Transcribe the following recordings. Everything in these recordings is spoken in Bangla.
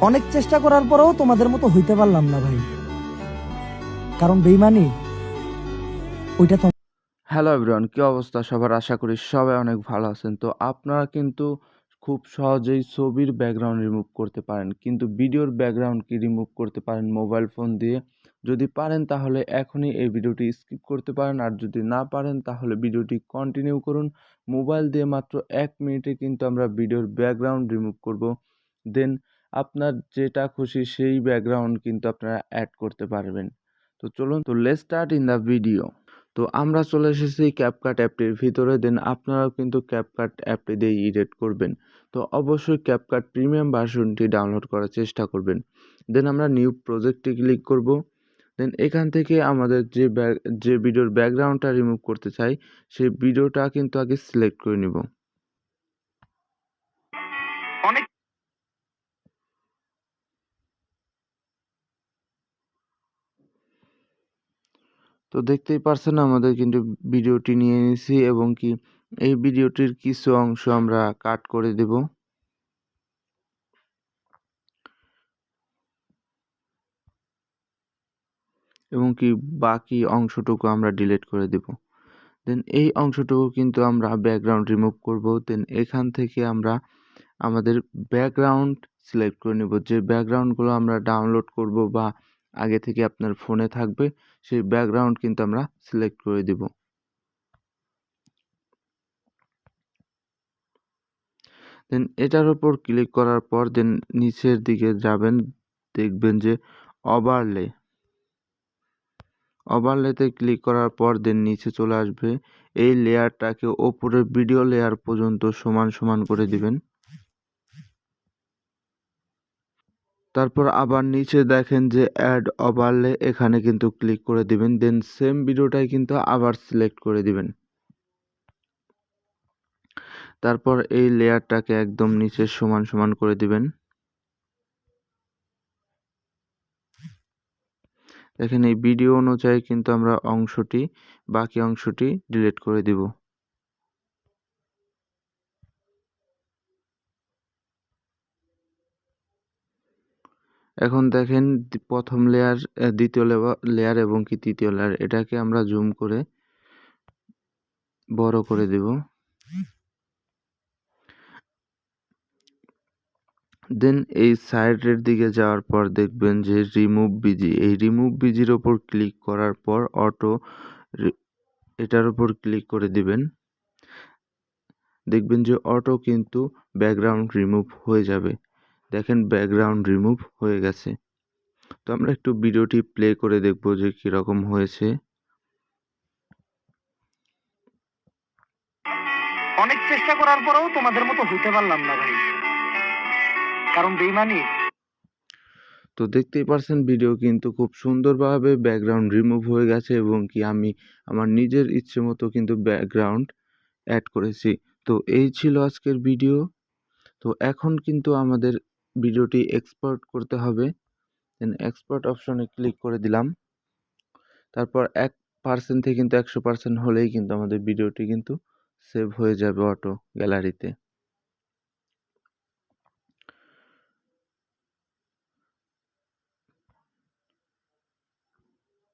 অনেক চেষ্টা করার পরেও তোমাদের মতো হইতে পারলাম না ভাই, কারণ বেইমানি ওইটা তো। হ্যালো এভরিওয়ান, কি অবস্থা সবার? আশা করি সবাই অনেক ভালো আছেন। তো আপনারা কিন্তু খুব সহজেই ছবির ব্যাকগ্রাউন্ড রিমুভ করতে পারেন, কিন্তু ভিডিওর ব্যাকগ্রাউন্ড কি রিমুভ করতে পারেন মোবাইল ফোন দিয়ে? যদি পারেন তাহলে এখনই এই ভিডিওটি স্কিপ করতে পারেন, আর যদি না পারেন তাহলে ভিডিওটি কন্টিনিউ করুন। মোবাইল দিয়ে মাত্র 1 মিনিটে কিন্তু আমরা ভিডিওর ব্যাকগ্রাউন্ড রিমুভ করব। দেন আপনার যেটা খুশি সেই ব্যাকগ্রাউন্ড কিন্তু আপনারা অ্যাড করতে পারবেন। তো চলুন, তো let's start in the video. তো আমরা চলে এসেছি ক্যাপকাট অ্যাপটির ভিতরে। দেন আপনারাও কিন্তু ক্যাপকাট অ্যাপটি দিয়ে এডিট করবেন। তো অবশ্যই ক্যাপকাট প্রিমিয়াম ভার্সনটি ডাউনলোড করার চেষ্টা করবেন। দেন আমরা নিউ প্রজেক্টে ক্লিক করব। দেন এখান থেকে আমাদের যে ভিডিওর ব্যাকগ্রাউন্ডটা রিমুভ করতে চাই সেই ভিডিওটা কিন্তু আগে সিলেক্ট করে নিব। অনেক তো দেখতেই পারছেন আমাদের কিন্তু ভিডিওটি নিয়ে নিয়েছি, এবং কি এই ভিডিওটির কিছু অংশ আমরা কাট করে দেব, এবং কি বাকি অংশটুকু আমরা ডিলিট করে দেব। দেন এই অংশটুকু কিন্তু আমরা ব্যাকগ্রাউন্ড রিমুভ করব। দেন এখান থেকে আমরা আমাদের ব্যাকগ্রাউন্ড সিলেক্ট করে নেব, যে ব্যাকগ্রাউন্ডগুলো আমরা ডাউনলোড করব বা আগে থেকে আপনার ফোনে থাকবে সেই ব্যাকগ্রাউন্ড কিন্তু আমরা সিলেক্ট করে দেব। দেন এটার উপর ক্লিক করার পর দেন নিচের দিকে যাবেন, দেখবেন যে ওভারলে ওভারলেতে ক্লিক করার পর দেন নিচে চলে আসবে। এই লেয়ারটাকে ওপরের ভিডিও লেয়ার পর্যন্ত সমান সমান করে দিবেন। তারপর আবার নিচে দেখেন যে অ্যাড ওভারলে, এখানে কিন্তু ক্লিক করে দিবেন। দেন সেম ভিডিওটাই কিন্তু আবার সিলেক্ট করে দিবেন। তারপর এই লেয়ারটাকে একদম নিচে সমান সমান করে দিবেন। দেখেন এই ভিডিও অনুযায়ী কিন্তু আমরা বাকি অংশটি ডিলিট করে দিব। এখন দেখেন প্রথম লেয়ার, দ্বিতীয় লেয়ার এবং কি তৃতীয় লেয়ার, এটাকে আমরা জুম করে বড় করে দেব। দেন এই সাইডের দিকে যাওয়ার পর দেখবেন যে রিমুভ বিজি, এই রিমুভ বিজির ওপর ক্লিক করার পর এটার উপর ক্লিক করে দিবেন। দেখবেন যে অটো কিন্তু ব্যাকগ্রাউন্ড রিমুভ হয়ে যাবে। দেখেন ব্যাকগ্রাউন্ড রিমুভ হয়ে গেছে। তো আমরা একটু ভিডিওটি প্লে করে দেখব যে কিরকম হয়েছে। অনেক চেষ্টা করার পরেও তোমাদের মতো হইতে পারলাম না ভাই, কারণ বেইমানি। তো দেখতেই পারছেন ভিডিও কিন্তু খুব সুন্দরভাবে ব্যাকগ্রাউন্ড রিমুভ হয়ে গেছে, এবং কি আমি আমার নিজের ইচ্ছে মতো কিন্তু ব্যাকগ্রাউন্ড অ্যাড করেছি। তো এই ছিল আজকের ভিডিও। তো এখন কিন্তু আমাদের ভিডিওটি এক্সপোর্ট করতে হবে। দেন এক্সপোর্ট অপশনে ক্লিক করে দিলাম। তারপর 1% থেকে কিন্তু 100% হলেই কিন্তু আমাদের ভিডিওটি কিন্তু সেভ হয়ে যাবে অটো গ্যালারিতে।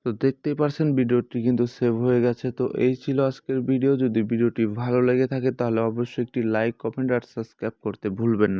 তো দেখতেই পারছেন ভিডিওটি কিন্তু সেভ হয়ে গেছে। তো এই ছিল আজকের ভিডিও। যদি ভিডিওটি ভালো লেগে থাকে তাহলে অবশ্যই একটি লাইক, কমেন্ট আর সাবস্ক্রাইব করতে ভুলবেন না।